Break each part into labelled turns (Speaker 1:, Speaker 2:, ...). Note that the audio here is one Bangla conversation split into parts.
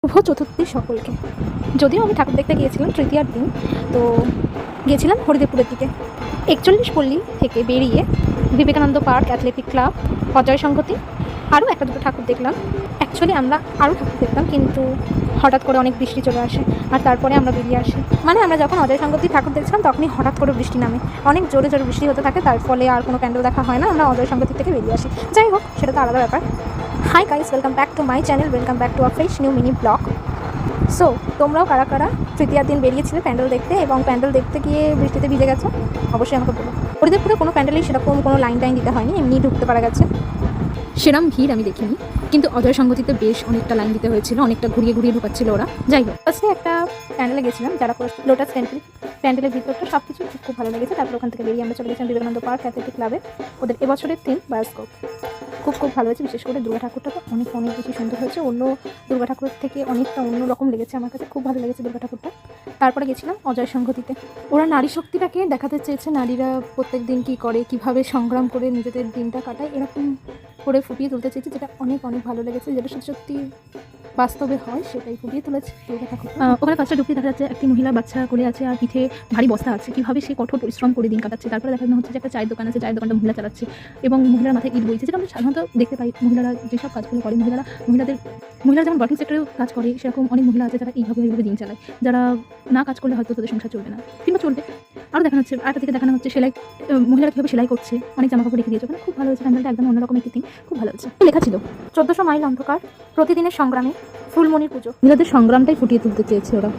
Speaker 1: শুভ চতুর্থী সকলকে। যদিও আমি ঠাকুর দেখতে গিয়েছিলাম তৃতীয়ার দিন, তো গিয়েছিলাম হরিদেবপুরের দিকে। ৪১ পল্লী থেকে বেরিয়ে Vivekananda park, athletic club, Ajay সংগতি, আরও একটা দুটো ঠাকুর দেখলাম। অ্যাকচুয়ালি আমরা আরও ঠাকুর দেখতাম, কিন্তু হঠাৎ করে অনেক বৃষ্টি চলে আসে আর তারপরে আমরা বেরিয়ে আসি। মানে আমরা যখন অজয় সংগতি ঠাকুর দেখছিলাম তখনই হঠাৎ করে বৃষ্টি নামে, অনেক জোরে জোরে বৃষ্টি হতে থাকে, তার ফলে আর কোনো প্যান্ডেল দেখা হয় না, আমরা অজয় সংগতি থেকে বেরিয়ে আসি। যাই হোক, সেটা তো আলাদা ব্যাপার। Hi guys, welcome back to my channel, welcome back to a fresh new mini blog. So তোমরাও কারা কারা তৃতীয়ার দিন বেরিয়েছিলে প্যান্ডেল দেখতে এবং প্যান্ডেল দেখতে গিয়ে বৃষ্টিতে ভিজে গেছো, অবশ্যই আমাকে বলো। হরিদেবপুরে কোনো প্যান্ডেলেই সেরকম কোনো লাইন টাইন দিতে হয়নি, এমনি ঢুকতে পারা গেছে। সেরম ভিড় আমি দেখিনি, কিন্তু অজয় সংগতিতে বেশ অনেকটা লাইন দিতে হয়েছিল, অনেকটা ঘুরিয়ে ঘুরিয়ে ঢুকাচ্ছিল ওরা। যাই হোক, ফার্স্টে একটা প্যান্ডেলে গেছিলাম, যারা লোটাস টেম্পল। প্যান্ডেলের ভিতরটা সব কিছু খুব ভালো লেগেছে। তারপর ওখান থেকে বেরিয়ে আমরা চলে গেছিলাম বিবেকানন্দ পার্ক, অ্যাথলেটিক ক্লাবে। ওদের এবছরের থিম বায়োস্কোপ। খুব ভালো হয়েছে, বিশেষ করে দুর্গা ঠাকুরটা তো অনেক বেশি সুন্দর হয়েছে। অন্য দুর্গা ঠাকুরের থেকে অনেকটা অন্যরকম লেগেছে আমার কাছে, খুব ভালো লেগেছে দুর্গা ঠাকুরটা। তারপরে গেছিলাম অজয় সংগতিতে। ওরা নারী শক্তিটাকে দেখাতে চেয়েছে, নারীরা প্রত্যেক দিন কী করে, কীভাবে সংগ্রাম করে নিজেদের দিনটা কাটায়, এরকম করে ফুটিয়ে তুলতে চেয়েছে, যেটা অনেক ভালো লেগেছে, যেটা সত্যি বাস্তবে হয় সেটাই ফুটিয়ে তুলেছে দুর্গা ঠাকুর। ওখানে ফার্স্টে ঢুকতে দেখা যাচ্ছে একটি মহিলা বাচ্চা করে আছে আর পিঠে ভারী বস্তা আছে, কীভাবে সে কঠোর পরিশ্রম করে দিন কাটাচ্ছে। তারপরে দেখানো হচ্ছে যে একটা চায়ের দোকান আছে, চায়ের দোকানটা মহিলা চালাচ্ছে এবং মহিলার মাথায় ইট বইছে, যেটা আমরা সাধারণত দেখতে পাই। মহিলারা যেসব কাজগুলো করে, মহিলারা যেমন ওয়ার্কিং সেক্টরেও কাজ করে, সেরকম অনেক মহিলা আছে যারা এইভাবে দিন চালায়, যারা না কাজ করলে হয়তো তাদের সংসার চলবে না, কিংবা চলবে। আরও দেখানো হচ্ছে, আরেকটা দিকে দেখানো হচ্ছে সেলাই, মহিলারা কীভাবে সেলাই করছে, অনেক জামা কাপড় রেখে দিয়েছে। ওখানে খুব ভালো হয়েছে, প্যান্ডেলটা একদম অন্যরকম একটি থিম, খুব ভালো হয়েছে। লেখা ছিল 1400 মাইল অন্ধকার, প্রতিদিনের সংগ্রামে ফুলমণির পুজো। মহিলাদের সংগ্রামটাই ফুটিয়ে তুলতে চেয়েছে ওরা।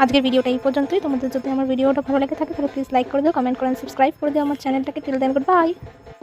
Speaker 1: আজকের ভিডিওটা এই পর্যন্তই। তোমাদের যদি আমার ভিডিওটা ভালো লেগে থাকে তাহলে প্লিজ লাইক করে দিও, কমেন্ট করে সাবস্ক্রাইব করে দিও আমার চ্যানেলটাকে। Till then, good by.